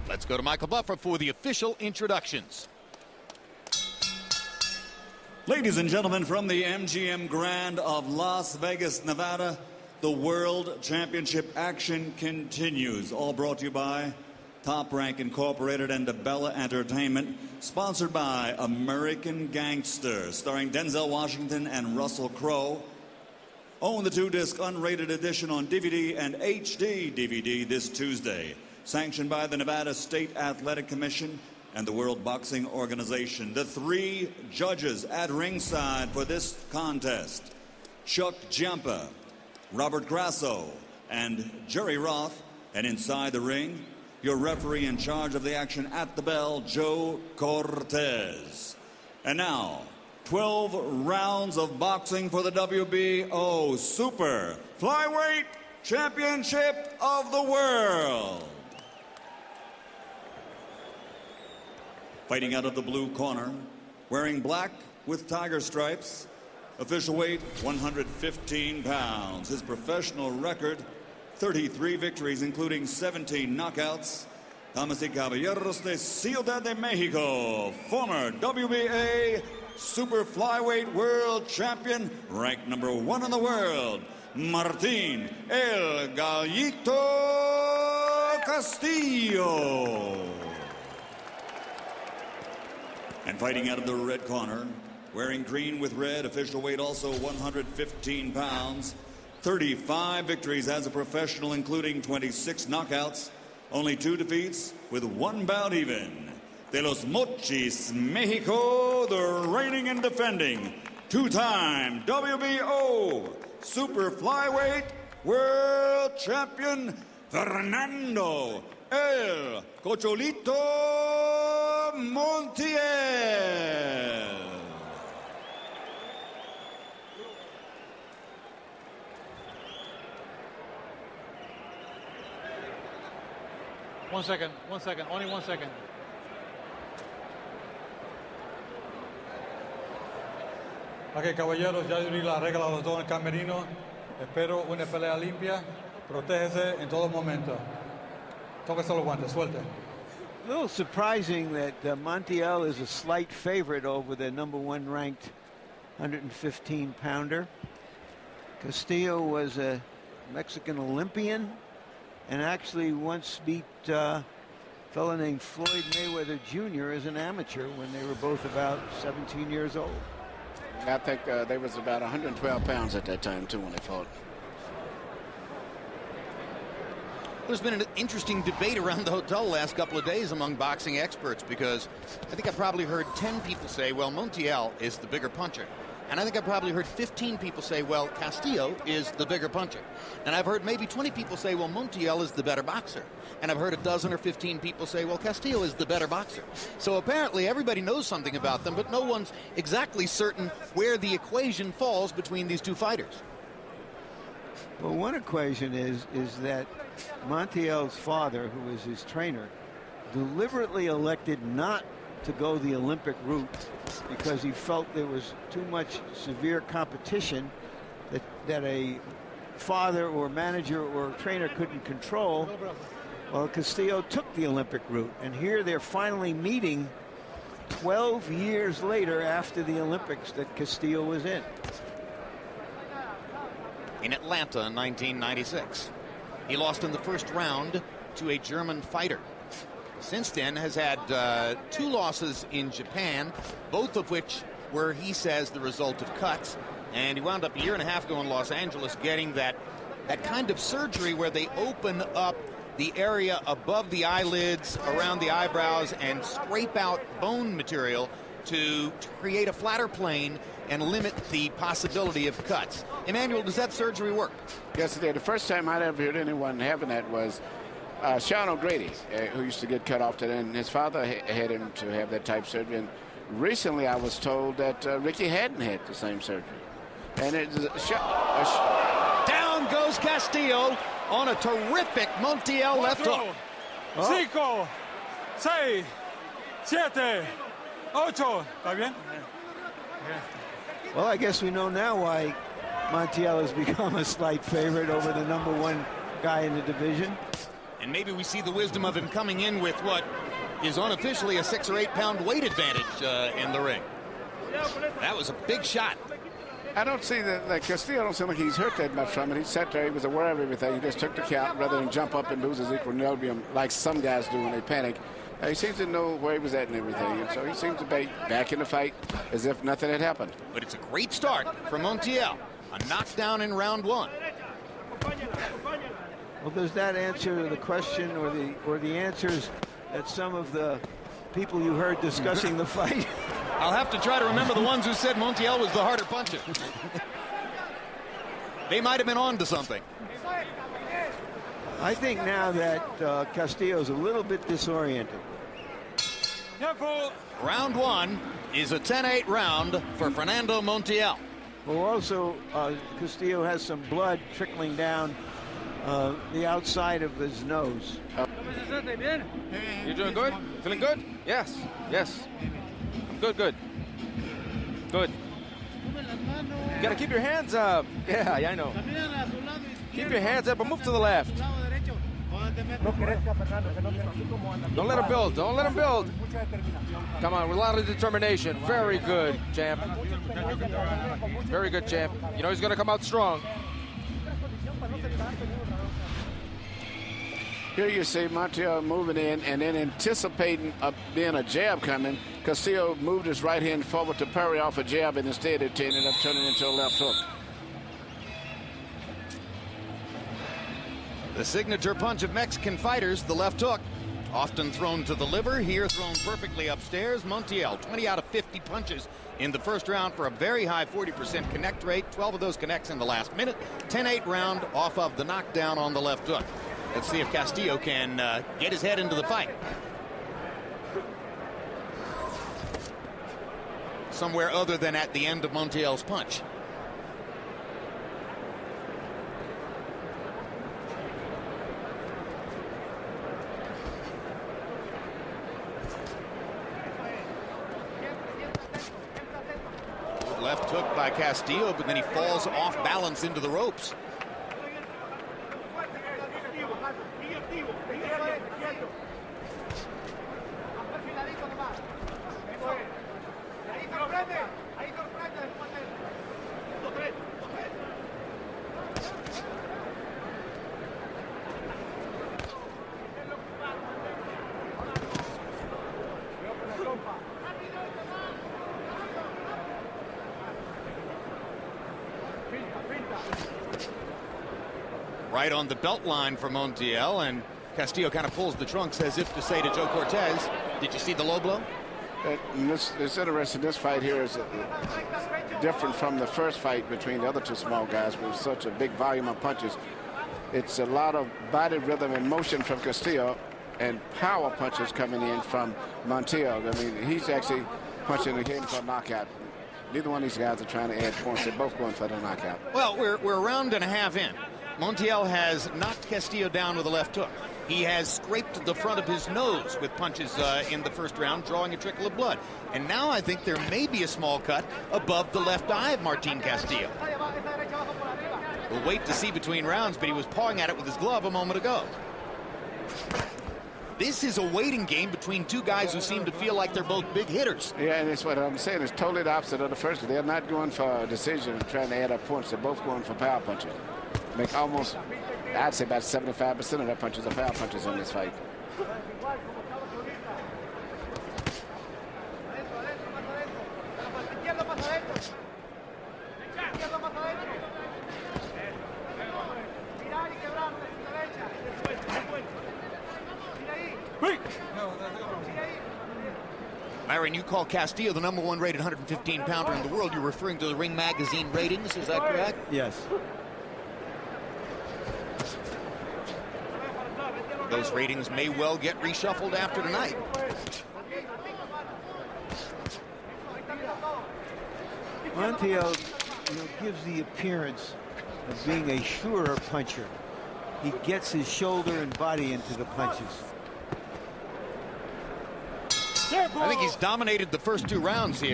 Let's go to Michael Buffer for the official introductions. Ladies and gentlemen, from the MGM Grand of Las Vegas, Nevada, the World Championship action continues. All brought to you by Top Rank Incorporated and DeBella Entertainment, sponsored by American Gangster, starring Denzel Washington and Russell Crowe. Own the 2-disc unrated edition on DVD and HD DVD this Tuesday. Sanctioned by the Nevada State Athletic Commission and the World Boxing Organization. The 3 judges at ringside for this contest: Chuck Giampa, Robert Grasso, and Jerry Roth. And inside the ring, your referee in charge of the action at the bell, Joe Cortez. And now, 12 rounds of boxing for the WBO Super Flyweight Championship of the World. Fighting out of the blue corner, wearing black with tiger stripes, official weight 115 pounds. His professional record, 33 victories, including 17 knockouts. Damas y caballeros de Ciudad de Mexico, former WBA Super Flyweight World Champion, ranked #1 in the world, Martín El Gallito Castillo. And fighting out of the red corner, wearing green with red, official weight also 115 pounds, 35 victories as a professional, including 26 knockouts, only 2 defeats, with 1 bout even. De los Mochis, Mexico, the reigning and defending 2-time WBO Super Flyweight World Champion, Fernando El Cocholito Montiel. One second, only 1 second. Ok, caballeros, ya di la regla a los dos en el camerino. Espero una pelea limpia. Protégese en todo momento. Tóquese los guantes, suelte. A little surprising that Montiel is a slight favorite over the #1 ranked 115-pounder. Castillo was a Mexican Olympian and actually once beat a fellow named Floyd Mayweather Jr. as an amateur when they were both about 17 years old. I think they was about 112 pounds at that time, too, when they fought. There's been an interesting debate around the hotel the last couple of days among boxing experts, because I think I probably heard 10 people say, well, Montiel is the bigger puncher. And I think I probably heard 15 people say, well, Castillo is the bigger puncher. And I've heard maybe 20 people say, well, Montiel is the better boxer. And I've heard a dozen or 15 people say, well, Castillo is the better boxer. So apparently everybody knows something about them, but no one's exactly certain where the equation falls between these two fighters. Well, one equation is that Montiel's father, who was his trainer, deliberately elected not to go the Olympic route because he felt there was too much severe competition that a father or manager or trainer couldn't control. Well, Castillo took the Olympic route, and here they're finally meeting 12 years later after the Olympics that Castillo was in. In Atlanta in 1996. He lost in the first round to a German fighter. Since then has had 2 losses in Japan, both of which were, he says, the result of cuts. And he wound up a year and a half ago in Los Angeles getting that kind of surgery where they open up the area above the eyelids, around the eyebrows, and scrape out bone material to create a flatter plane and limit the possibility of cuts. Emmanuel, does that surgery work? Yes, it did. The first time I'd ever heard anyone having that was Sean O'Grady, who used to get cut off, and his father had him to have that type of surgery. And recently I was told that Ricky hadn't had the same surgery. And it's down goes Castillo on a terrific Montiel left hook. 5, 6, 7, 8. ¿Está bien? Well, I guess we know now why Montiel has become a slight favorite over the #1 guy in the division. And maybe we see the wisdom of him coming in with what is unofficially a 6 or 8 pound weight advantage in the ring. That was a big shot. I don't see that Castillo. I don't seem like he's hurt that much from it. He sat there. He was aware of everything. He just took the count rather than jump up and lose his equilibrium like some guys do when they panic. He seems to know where he was at and everything, and so he seems to be back in the fight as if nothing had happened. But it's a great start for Montiel. A knockdown in round 1. Well, does that answer the question or the answers that some of the people you heard discussing the fight? I'll have to try to remember the ones who said Montiel was the harder puncher. They might have been on to something. I think now that Castillo's a little bit disoriented. Round 1 is a 10-8 round for Fernando Montiel. Well, also, Castillo has some blood trickling down the outside of his nose. You doing good? Feeling good? Yes. Yes. I'm good, good. Good. You gotta keep your hands up. Yeah, I know. Keep your hands up and move to the left. Don't let him build. Don't let him build. Come on, with a lot of determination. Very good, champ. Very good, champ. You know he's going to come out strong. Here you see Montiel moving in and then anticipating being a jab coming. Castillo moved his right hand forward to parry off a jab, and instead it ended up turning into a left hook. The signature punch of Mexican fighters, the left hook. Often thrown to the liver, here thrown perfectly upstairs. Montiel, 20 out of 50 punches in the first round for a very high 40% connect rate. 12 of those connects in the last minute. 10-8 round off of the knockdown on the left hook. Let's see if Castillo can get his head into the fight. Somewhere other than at the end of Montiel's punch. Left hook by Castillo, but then he falls off balance into the ropes. Right on the belt line for Montiel, and Castillo kind of pulls the trunks as if to say to Joe Cortez, did you see the low blow? It's interesting. This fight here is different from the first fight between the other two small guys with such a big volume of punches. It's a lot of body rhythm and motion from Castillo and power punches coming in from Montiel. I mean, he's actually punching the game for a knockout. Neither one of these guys are trying to add points. They're both going for the knockout. Well, we're a round and a half in. Montiel has knocked Castillo down with a left hook. He has scraped the front of his nose with punches in the first round, drawing a trickle of blood. And now I think there may be a small cut above the left eye of Martin Castillo. We'll wait to see between rounds, but he was pawing at it with his glove a moment ago. This is a waiting game between two guys who seem to feel like they're both big hitters. Yeah, and it's what I'm saying. It's totally the opposite of the first. They're not going for a decision, trying to add up points. They're both going for power punches. Make almost, I'd say about 75% of their punches are power punches in this fight. Myron, you call Castillo the #1 rated 115-pounder in the world. You're referring to the Ring Magazine ratings, is that correct? Yes. Those ratings may well get reshuffled after tonight. Montiel, gives the appearance of being a surer puncher. He gets his shoulder and body into the punches. I think he's dominated the first two rounds here.